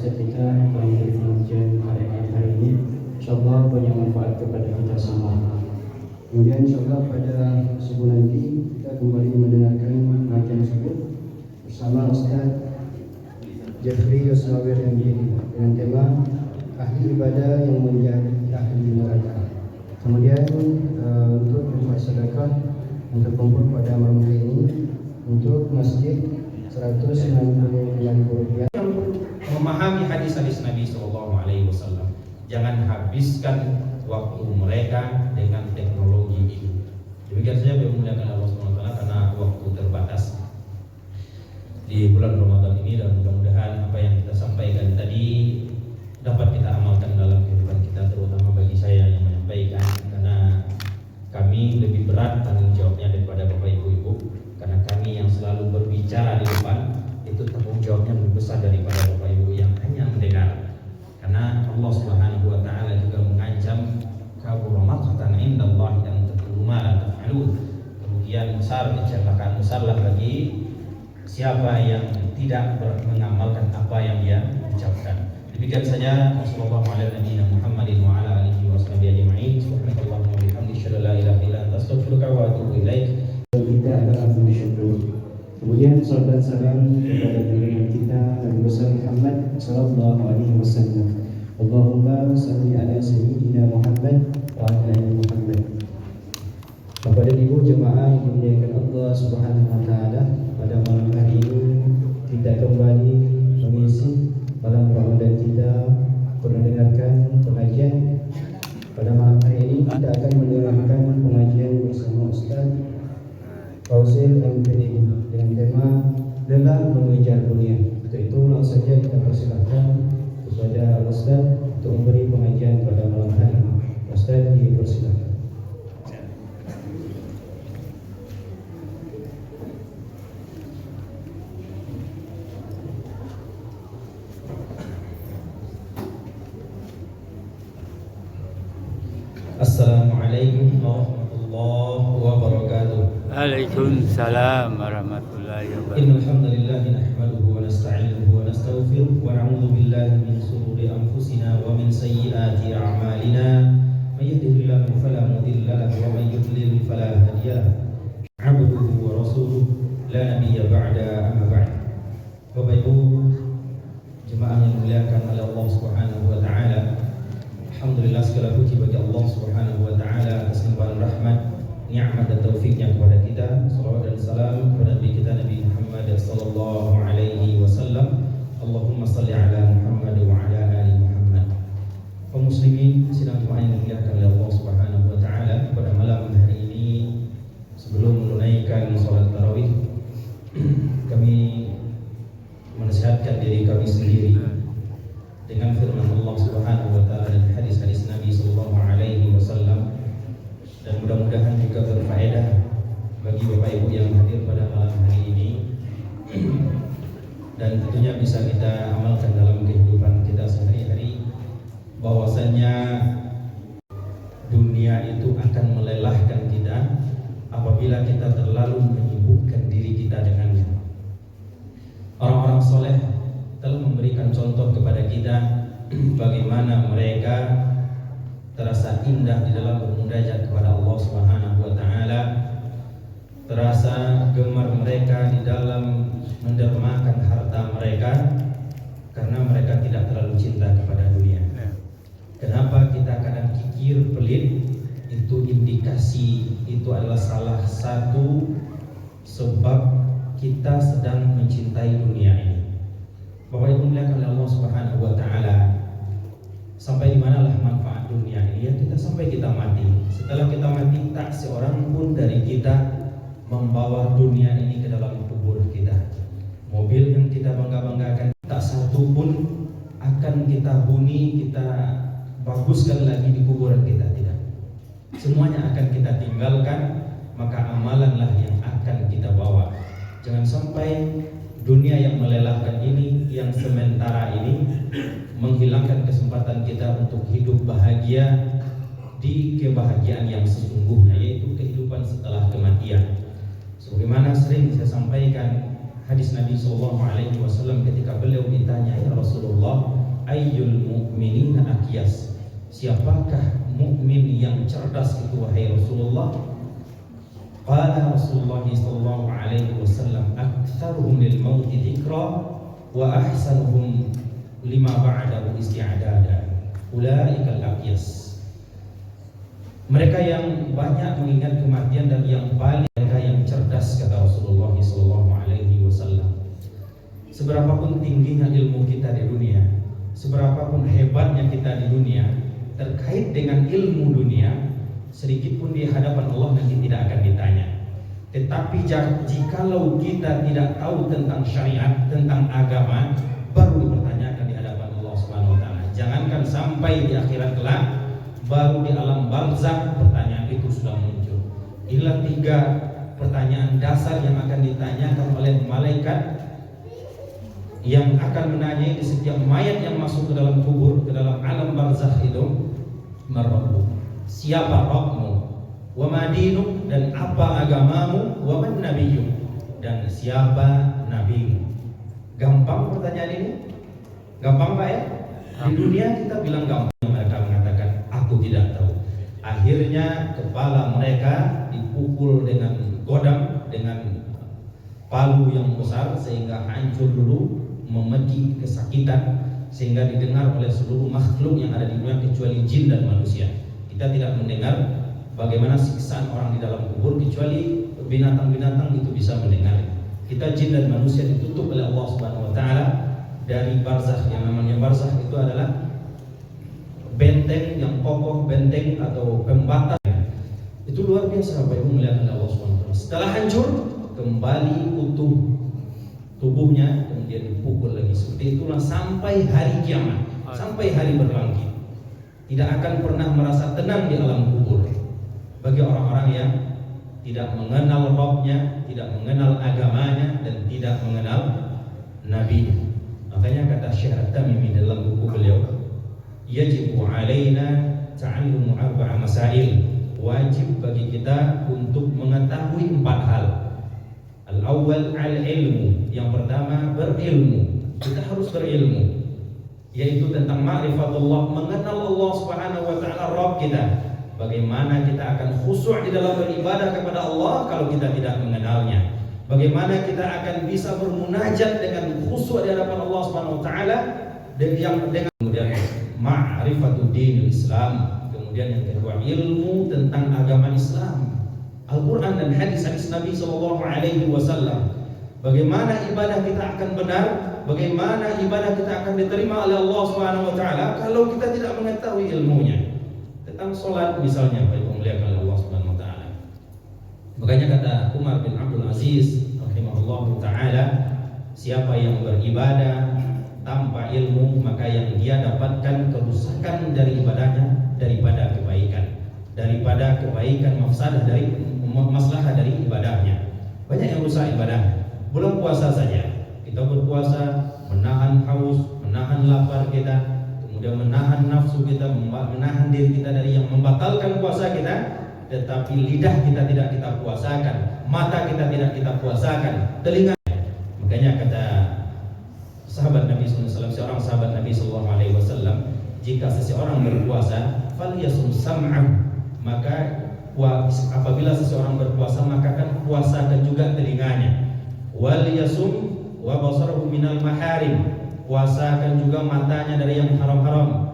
Ustaz kita akan memberi pengajian pada hari ini. InsyaAllah banyak manfaat kepada kita semua. Kemudian insyaAllah pada subuh nanti kita kembali mendengarkan pengajian tersebut bersama Ustaz Jeffrey Yusrawir MD dengan tema ahli ibadah yang menjadi ahli neraka. Kemudian untuk infak sedekah untuk kumpul pada malam hari ini untuk masjid Rp195.000. Memahami hadis-hadis Nabi SAW. Jangan habiskan waktu mereka dengan teknologi ini. Demikian saja dimuliakan Allah SWT karena waktu terbatas di bulan Ramadan ini, dan mudah-mudahan apa yang kita sampaikan tadi dapat kita amalkan dalam kehidupan kita, terutama bagi saya yang menyampaikan, karena kami lebih berat tanggung jawabnya daripada Bapak Ibu-Ibu, karena kami yang selalu berbicara di depan itu tanggung jawabnya lebih besar daripada Bapak Ibu yang hanya mendengar. Karena Allah Subhanahu wa taala juga mengancam kabura maqtan indallahi an taqulu ma la taf'alun. Kemudian besar, kecelakaan besarlah bagi siapa yang tidak mengamalkan apa yang dia ucapkan. Demikian saja. Wassallallahu ala nabiyyina Muhammadin wa ala alihi washabihi ajma'in. Subhanakallahumma wa bihamdika asyhadu an la ilaha illa anta astaghfiruka wa atubu ilaik. Kita adalah bersyukur. Kemudian salat salam kepada junjungan kita Nabi besar Muhammad sallallahu alaihi wasallam. Allahumma shalli ala sayyidina Muhammad wa ala ali Muhammad. Bapak dan Ibu jemaah yang dimuliakan Allah Subhanahu wa taala, pada malam hari ini kita kembali mengisi malam Ramadan kita mendengarkan pengajian. Pada malam hari ini kita akan mendengarkan pengajian bersama Ustaz Fausil MPD dengan tema lelah mengejar dunia. Untuk itu langsung saja kita persilahkan kepada Ustaz untuk memberi pengajian pada malam hari ini. Ustaz dipersilakan. Assalamualaikum warahmatullahi wabarakatuh. Waalaikumsalam warahmatullahi wabarakatuh. Innal hamdalillah nahmaduhu wa nasta'inuhu wa nastaghfiruh wa na'udzu billahi min shururi anfusina wa min sayyiati a'malina. May yahdihillahu fala mudilla lahu wa may yudlil fala hadiya lahu. 'Abduhu wa rasuluhu la nabiyya ba'da, amma ba'd. Bapak Ibu jemaah yang dimuliakan oleh Allah Subhanahu wa taala, alhamdulillah segala puji bagi Allah Subhanahu wa taala atas limpahan rahmat, nikmat dan taufiknya kepada kita. Salawat dan salam kepada Nabi kita Nabi Muhammad sallallahu alaihi wasallam. Allahumma salli ala Muhammad wa ala ali Muhammad. Kaum muslimin sidang jemaah yang dimuliakan oleh Allah Subhanahu wa taala, pada malam hari ini sebelum menunaikan salat tarawih kami menasihatkan diri kami sendiri dengan firman Allah Subhanahu wa taala dan hadis-hadis Nabi sallallahu alaihi wasallam, dan mudah-mudahan juga berfaedah bagi Bapak Ibu yang hadir pada malam hari ini dan tentunya bisa kita amalkan dalam kehidupan kita sehari-hari, bahwasanya dunia itu akan melelahkan kita apabila kita terlalu menyibukkan diri kita dengannya. Orang-orang soleh telah memberikan contoh kepada kita bagaimana mereka terasa indah di dalam bermunajat kepada Allah Subhanahu wa taala, terasa gemar mereka di dalam mendermakan harta mereka karena mereka tidak terlalu cinta kepada dunia. Kenapa kita kadang kikir, pelit? Itu indikasi, itu adalah salah satu sebab kita sedang mencintai dunia ini. Bapak Ibu muliakan Allah Subhanahu wa taala, sampai di manalah manfaat dunia ini? Ya, kita sampai kita mati. Setelah kita mati, tak seorang pun dari kita membawa dunia ini ke dalam kubur kita. Mobil yang kita bangga-banggakan tak satu pun akan kita huni, kita baguskan lagi di kuburan kita, tidak. Semuanya akan kita tinggalkan, maka amalanlah yang akan kita bawa. Jangan sampai dunia yang melelahkan ini, yang sementara ini, menghilangkan kesempatan kita untuk hidup bahagia di kebahagiaan yang sesungguhnya, yaitu kehidupan setelah kematian. Sebagaimana sering saya sampaikan hadis Nabi SAW ketika beliau ditanya, ya Rasulullah, ayyul mu'minina aqyas. Siapakah mukmin yang cerdas itu wahai Rasulullah? Qala Rasulullah sallallahu alaihi wasallam aktsaruhum lil mauti dzikra wa ahsanuhum lima ba'dahu isti'dada. Ulaikal aqyas. Mereka yang banyak mengingat kematian dan yang paling mereka yang cerdas, kata Rasulullah sallallahu alaihi wasallam. Seberapapun tingginya ilmu kita di dunia, seberapapun hebatnya kita di dunia terkait dengan ilmu dunia, sedikit pun di hadapan Allah nanti tidak akan ditanya. Tetapi jikalau kita tidak tahu tentang syariat, tentang agama, baru dipertanyakan di hadapan Allah Subhanahu wa taala. Jangankan sampai di akhirat kelak, baru di alam barzakh pertanyaan itu sudah muncul. Inilah 3 pertanyaan dasar yang akan ditanyakan oleh malaikat yang akan menanyai di setiap mayat yang masuk ke dalam kubur, ke dalam alam barzakh itu. Marabbu, siapa Rabbmu, wa ma dinuk, dan apa agamamu, wa man nabiyyuk, dan siapa nabimu. Gampang pertanyaan ini? Gampang Pak ya? Di dunia kita bilang gampang, mereka mengatakan aku tidak tahu. Akhirnya kepala mereka dipukul dengan godam, dengan palu yang besar sehingga hancur dulu, memecah kesakitan, sehingga didengar oleh seluruh makhluk yang ada di dunia kecuali jin dan manusia. Kita tidak mendengar bagaimana siksaan orang di dalam kubur, kecuali binatang-binatang itu bisa mendengar. Kita jin dan manusia ditutup oleh Allah Subhanahu wa taala dari barzakh. Yang namanya barzakh itu adalah benteng yang kokoh, benteng atau pembatas. Itu luar biasa Bapak Ibu melihat oleh Allah Subhanahu wa taala. Setelah hancur, kembali utuh tubuhnya, kemudian dipukul lagi. Seperti itulah sampai hari kiamat, sampai hari berlangit. Tidak akan pernah merasa tenang di alam kubur bagi orang-orang yang tidak mengenal Rabbnya, tidak mengenal agamanya, dan tidak mengenal Nabi. Makanya kata Syekh At-Tamimi dalam buku beliau, yajibu alaina ta'allumu 4 masail. Wajib bagi kita untuk mengetahui 4 hal. Al-awwal al-ilmu, yang pertama berilmu. Kita harus berilmu, yaitu tentang ma'rifatullah, mengenal Allah Subhanahu wa taala Rabb kita. Bagaimana kita akan khusyuk di dalam beribadah kepada Allah kalau kita tidak mengenalnya? Bagaimana kita akan bisa bermunajat dengan khusyuk di hadapan Allah Subhanahu wa taala dengan kemudian ma'rifatud dinil Islam, kemudian yang kedua ilmu tentang agama Islam, Al-Quran dan hadis-hadis Nabi SAW. Bagaimana ibadah kita akan benar, bagaimana ibadah kita akan diterima oleh Allah Subhanahu wa taala kalau kita tidak mengetahui ilmunya. Tentang sholat misalnya, Bapak Ibu muliakan Allah Subhanahu wa taala. Makanya kata Umar bin Abdul Aziz rahimahullahu taala, siapa yang beribadah tanpa ilmu, maka yang dia dapatkan kerusakan dari ibadahnya daripada kebaikan mafsadah dari maslahah dari ibadahnya. Banyak yang rusak ibadah. Bulan puasa saja, kita berpuasa, menahan haus, menahan lapar kita, kemudian menahan nafsu kita, menahan diri kita dari yang membatalkan puasa kita. Tetapi lidah kita tidak kita puasakan, mata kita tidak kita puasakan, telinga. Makanya kata sahabat Nabi SAW, seorang sahabat Nabi SAW, jika seseorang berpuasa, falyasum sam'ahu, maka apabila seseorang berpuasa, maka kan puasakan juga telinganya. Wal yasum wa basarahu minal maharim, puasakan juga matanya dari yang haram-haram.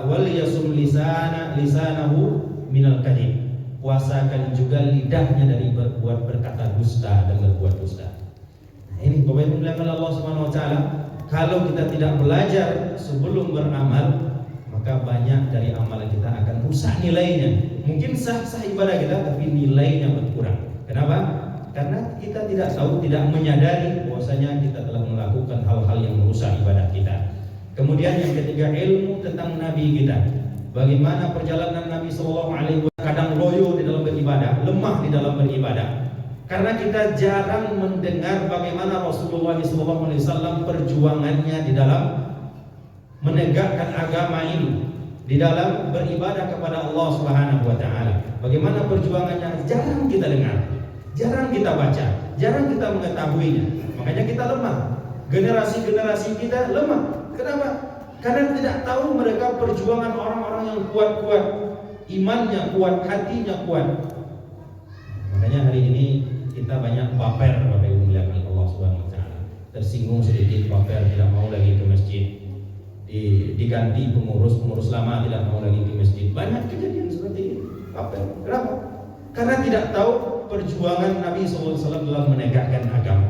Wal yasum lisanahu minal kadhib, puasakan juga lidahnya dari berkata dusta dan berbuat dusta. Nah, ini Bapak Ibu muliakan Allah Subhanahu wa taala, kalau kita tidak belajar sebelum beramal, maka banyak dari amalan kita akan rusak nilainya. Mungkin sah-sah ibadah kita, tapi nilainya berkurang. Kenapa? Karena kita tidak tahu, tidak menyadari bahwasanya kita telah melakukan hal-hal yang merusak ibadah kita. Kemudian yang ketiga, ilmu tentang Nabi kita. Bagaimana perjalanan Nabi SAW, kadang loyo di dalam beribadah, lemah di dalam beribadah. Karena kita jarang mendengar bagaimana Rasulullah SAW perjuangannya di dalam menegakkan agama ini, di dalam beribadah kepada Allah Subhanahu wa taala. Bagaimana perjuangannya jarang kita dengar, jarang kita baca, jarang kita mengetahuinya. Makanya kita lemah. Generasi-generasi kita lemah Kenapa? Karena tidak tahu mereka perjuangan orang-orang yang kuat-kuat, imannya kuat, hatinya kuat. Makanya hari ini kita banyak baper, Bapak Ibu muliakan Allah Subhanahu wa taala. Tersinggung sedikit, baper, tidak mau lagi ke masjid. Diganti pengurus lama tidak mau lagi ke masjid. Banyak kejadian seperti ini. Baper. Kenapa? Karena tidak tahu perjuangan Nabi SAW dalam menegakkan agama.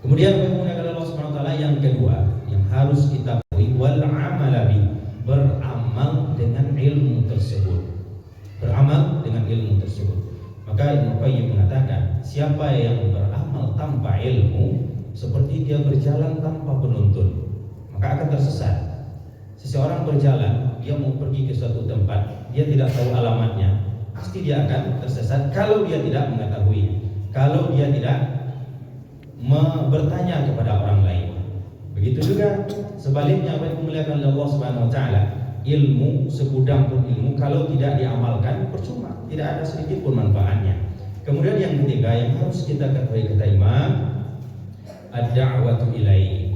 Kemudian Bapak Ibu muliakan Allah Subhanahu wa taala, yang kedua yang harus kita wal amalabi, beramal dengan ilmu tersebut. Beramal dengan ilmu tersebut. Maka Ibnu Qayyim mengatakan, siapa yang beramal tanpa ilmu seperti dia berjalan tanpa penuntun, maka akan tersesat. Seseorang berjalan, dia mau pergi ke suatu tempat, dia tidak tahu alamatnya, pasti dia akan tersesat kalau dia tidak mengetahui, kalau dia tidak bertanya kepada orang lain. Begitu juga sebaliknya, Bapak memuliakan Allah Subhanahu wa taala, ilmu segudang pun ilmu kalau tidak diamalkan percuma, tidak ada sedikit pun manfaatnya. Kemudian yang ketiga yang harus kita ketahui, kata Imam, ad-da'watu ilaihi,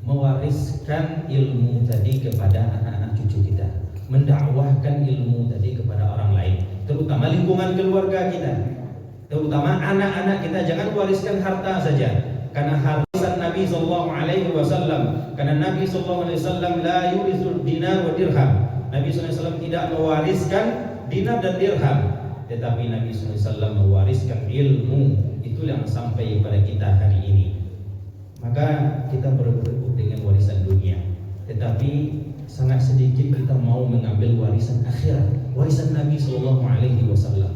mewariskan ilmu tadi kepada anak-anak cucu kita, mendakwahkan ilmu tadi kepada orang lain, terutama lingkungan keluarga kita, terutama anak-anak kita. Jangan wariskan harta saja, karena harisan Nabi sallallahu alaihi wasallam, karena Nabi sallallahu alaihi wasallam la yurisul dinar wa dirham. Nabi sallallahu alaihi wasallam tidak mewariskan dinar dan dirham, tetapi Nabi sallallahu alaihi wasallam mewariskan ilmu. Itu yang sampai pada kita hari ini. Maka kita berebut dengan warisan dunia, tetapi sangat sedikit kita mau mengambil warisan akhirat, warisan Nabi sallallahu alaihi wasallam.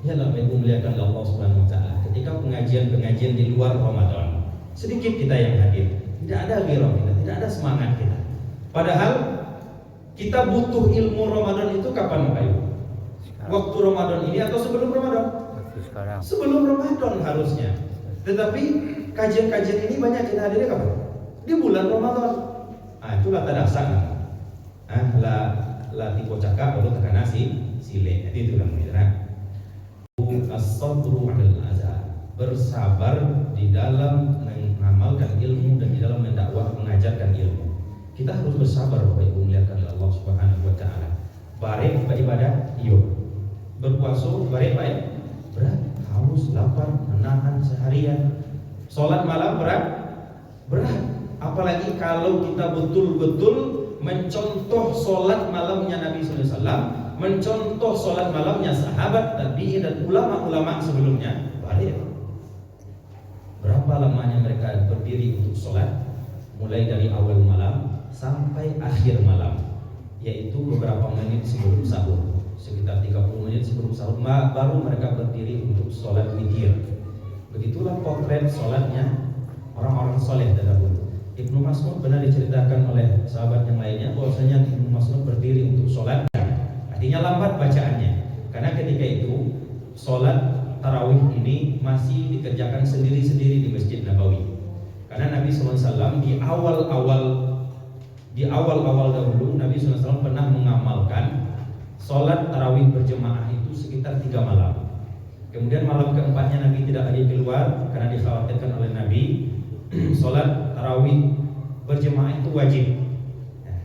Yalah Bapak Ibu muliakan Allah Subhanahu wa taala, ketika pengajian-pengajian di luar Ramadan, sedikit kita yang hadir, tidak ada gairah kita, tidak ada semangat kita. Padahal kita butuh ilmu Ramadan itu kapan Bapak Ibu? Waktu Ramadan ini atau sebelum Ramadan? Sekarang. Sebelum Ramadan harusnya. Tetapi kajian-kajian ini banyak kita hadiri kapan? Di bulan Ramadan. Itulah tadasan. La tipe cakap baru tekan nasi sile. Jadi itu namanya. As-sabru 'alal azab, bersabar di dalam mengamalkan ilmu dan di dalam mendakwah, mengajarkan ilmu. Kita harus bersabar Bapak Ibu muliakan Allah Subhanahu wa taala. Bareng beribadah, iya. Berpuasa, bareng baik, berat, haus, lapar, menahan seharian. Salat malam berat. Apalagi kalau kita betul-betul mencontoh salat malamnya Nabi sallallahu alaihi wasallam, mencontoh salat malamnya sahabat, tabi'in dan ulama-ulama sebelumnya. Berapa lamanya mereka berdiri untuk salat, mulai dari awal malam sampai akhir malam, yaitu beberapa menit sebelum sahur, sekitar 30 menit sebelum sahur baru mereka berdiri untuk salat witir. Begitulah potret salatnya orang-orang soleh dahulu. Ibnu Mas'ud benar diceritakan oleh sahabat yang lainnya bahwasanya Ibnu Mas'ud berdiri untuk salat, artinya lambat bacaannya, karena ketika itu salat tarawih ini masih dikerjakan sendiri-sendiri di Masjid Nabawi. Karena Nabi SAW di awal-awal dahulu Nabi SAW pernah mengamalkan salat tarawih berjemaah itu sekitar 3 malam. Kemudian malam keempatnya Nabi tidak lagi keluar karena dikhawatirkan oleh Nabi salat tarawih berjemaah itu wajib.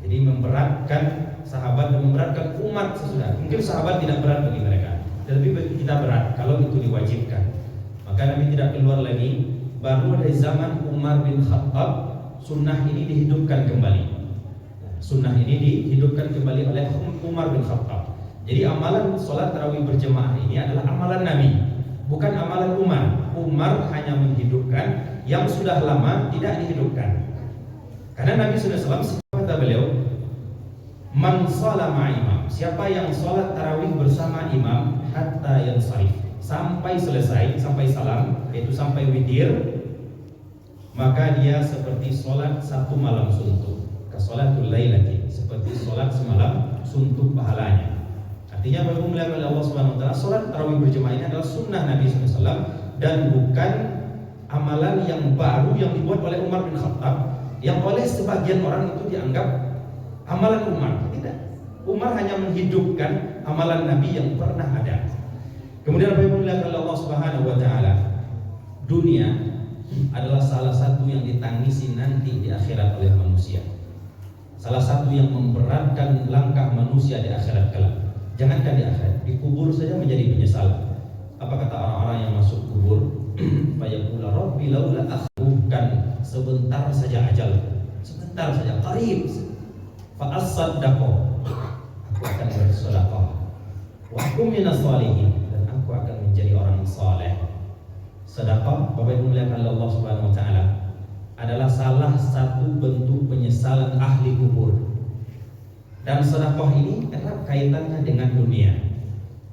Jadi memberatkan sahabat dan memberatkan umat sesudah. Mungkin sahabat tidak berat bagi mereka, tetapi bagi kita berat kalau itu diwajibkan. Maka Nabi tidak keluar lagi. Baru dari zaman Umar bin Khattab sunnah ini dihidupkan kembali. Sunnah ini dihidupkan kembali oleh Umar bin Khattab. Jadi amalan sholat tarawih berjemaah ini adalah amalan Nabi, bukan amalan Umar. Umar hanya menghidupkan yang sudah lama tidak dihidupkan. Karena Nabi SAW, kata beliau, man shala ma'imam, siapa yang sholat tarawih bersama imam hatta yansarif, sampai selesai, sampai salam, yaitu sampai witir, maka dia seperti sholat satu malam suntuk, kasolatul lailati, seperti sholat semalam suntuk pahalanya. Artinya Bapak muliakan oleh Allah Subhanahu wa taala, sholat tarawih berjemaah ini adalah sunnah Nabi SAW dan bukan amalan yang baru yang dibuat oleh Umar bin Khattab, yang oleh sebagian orang itu dianggap amalan Umar. Tidak, Umar hanya menghidupkan amalan Nabi yang pernah ada. Kemudian Bapak muliakan oleh Allah Subhanahu wa taala, dunia adalah salah satu yang ditangisi nanti di akhirat oleh manusia. salah satu yang memberatkan langkah manusia di akhirat kelak. Jangankan di akhirat, di kubur saja menjadi penyesalan. Apa kata orang-orang yang masuk kubur? Fayaqula rabbi laula bukan sebentar saja ajal, sebentar saja, qarib. Fa as-saddaqo, aku akan bersedekah. Wa akum minas shalihin, dan aku akan menjadi orang saleh. Sedekah, Bapak Ibu muliakan Allah Subhanahu wa taala, adalah salah satu bentuk penyesalan ahli kubur. Dan sedekah ini erat kaitannya dengan dunia.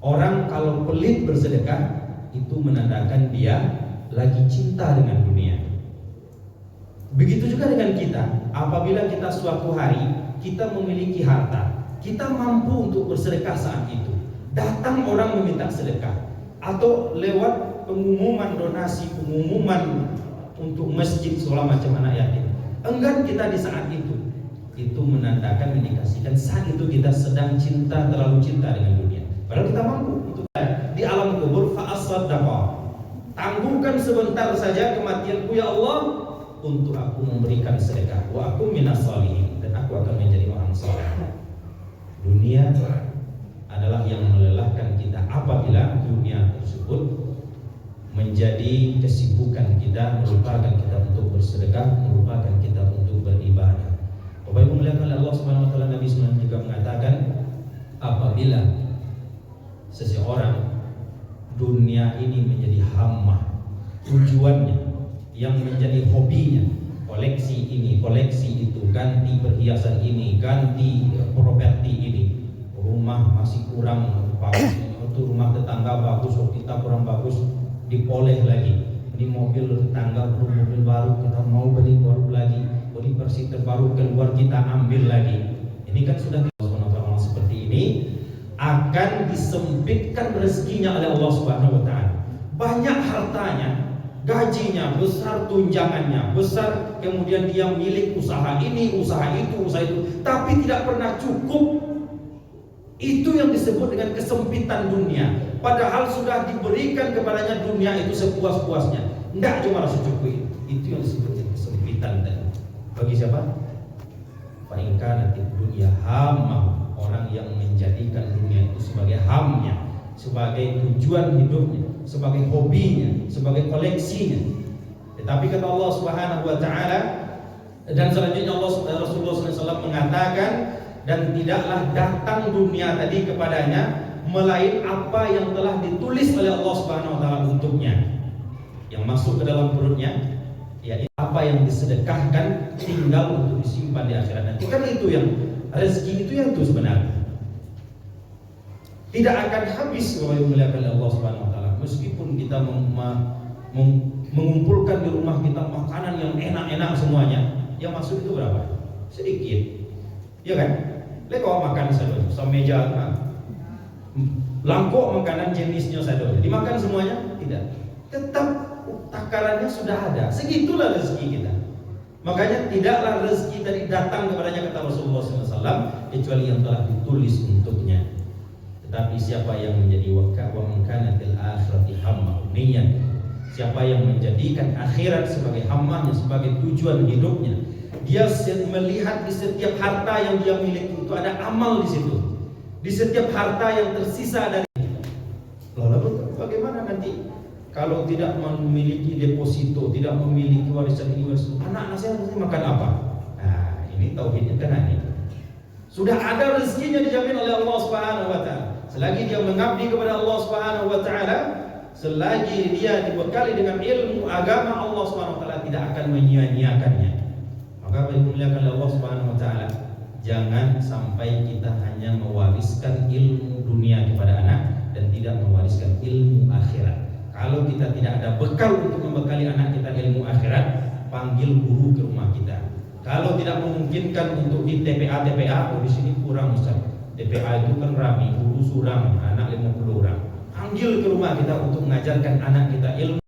Orang kalau pelit bersedekah itu menandakan dia lagi cinta dengan dunia. Begitu juga dengan kita. Apabila kita suatu hari kita memiliki harta, kita mampu untuk bersedekah saat itu. Datang orang meminta sedekah atau lewat pengumuman donasi, pengumuman untuk masjid segala macam anak yatim, enggan kita di saat itu menandakan, mendikasikan saat itu kita sedang cinta, terlalu cinta dengan dunia. Padahal kita mampu untuk di alam kubur. Fa'as-sadaqah, tangguhkan sebentar saja kematianku ya Allah untuk aku memberikan sedekah. Wa aku minas shalihin, dan aku akan menjadi orang saleh. Dunia adalah yang melelahkan kita apabila dunia tersebut menjadi kesibukan kita, melupakan kita untuk bersedekah, melupakan kita untuk beribadah. Bapak Ibu muliakan Allah Subhanahu wa taala, Nabi SAW juga mengatakan, apabila seseorang dunia ini menjadi hammah, tujuannya yang menjadi hobinya, koleksi ini, koleksi itu, ganti perhiasan ini, ganti properti ini, rumah masih kurang bagus, itu rumah tetangga bagus, kita kurang bagus, dipoleh lagi. Ini mobil tetangga belum mobil baru, kita mau beli baru lagi, beli versi terbaru keluar, kita ambil lagi. Ini kan sudah orang seperti ini akan disempitkan rezekinya oleh Allah Subhanahu wa taala. Banyak hartanya, gajinya besar, tunjangannya besar, kemudian dia milik usaha ini, usaha itu, tapi tidak pernah cukup. Itu yang disebut dengan kesempitan dunia. Padahal sudah diberikan kepadanya dunia itu sepuas-puasnya, tidak cuma rasa cukup. Itu yang disebut dengan kesempitan tadi. Bagi siapa? Fa'inka nanti dunia hamah, orang yang menjadikan dunia itu sebagai hamnya, sebagai tujuan hidupnya, sebagai hobinya, sebagai koleksinya. Tetapi kata Allah Subhanahu wa taala, dan selanjutnya Rasulullah SAW mengatakan, dan tidaklah datang dunia tadi kepadanya melain apa yang telah ditulis oleh Allah Subhanahu wa taala untuknya. Yang masuk ke dalam perutnya, ya apa yang disedekahkan tinggal untuk disimpan di akhirat nanti. Kan itu yang rezeki itu sebenarnya tidak akan habis kalau dimuliakan Allah Subhanahu wa taala. Meskipun kita mengumpulkan di rumah kita makanan yang enak-enak semuanya, yang masuk itu berapa? Sedikit. Ya kan? Leko makan satu, semeja langkok makanan jenisnya satu, dimakan semuanya? Tidak. Tetap takarannya sudah ada. Segitulah rezeki kita. Makanya tidaklah rezeki tadi datang kepadanya, kata Rasulullah SAW, kecuali yang telah ditulis untuknya. Tetapi siapa yang menjadi wa man kana fil akhirati hamma niyan, siapa yang menjadikan akhirat sebagai hammahnya, sebagai tujuan hidupnya, dia melihat di setiap harta yang dia miliki itu ada amal di situ. Di setiap harta yang tersisa dari lalu bagaimana nanti kalau tidak memiliki deposito, tidak memiliki warisan ini, warisan anak saya nanti makan apa? Nah, ini tauhidnya kena ini. Sudah ada rezekinya dijamin oleh Allah Subhanahu wa taala. Selagi dia mengabdi kepada Allah Subhanahu wa taala, selagi dia dibekali dengan ilmu agama, Allah Subhanahu wa taala tidak akan menyia-nyiakannya. Maka dimuliakan oleh Allah Subhanahu wa taala, jangan sampai kita hanya mewariskan ilmu dunia kepada anak dan tidak mewariskan ilmu akhirat. Kalau kita tidak ada bekal untuk membekali anak kita ilmu akhirat, panggil guru ke rumah kita. Kalau tidak memungkinkan untuk di TPA, oh di sini kurang Ustaz. TPA itu kan rame, guru surang, anak 50 orang. Panggil ke rumah kita untuk mengajarkan anak kita ilmu.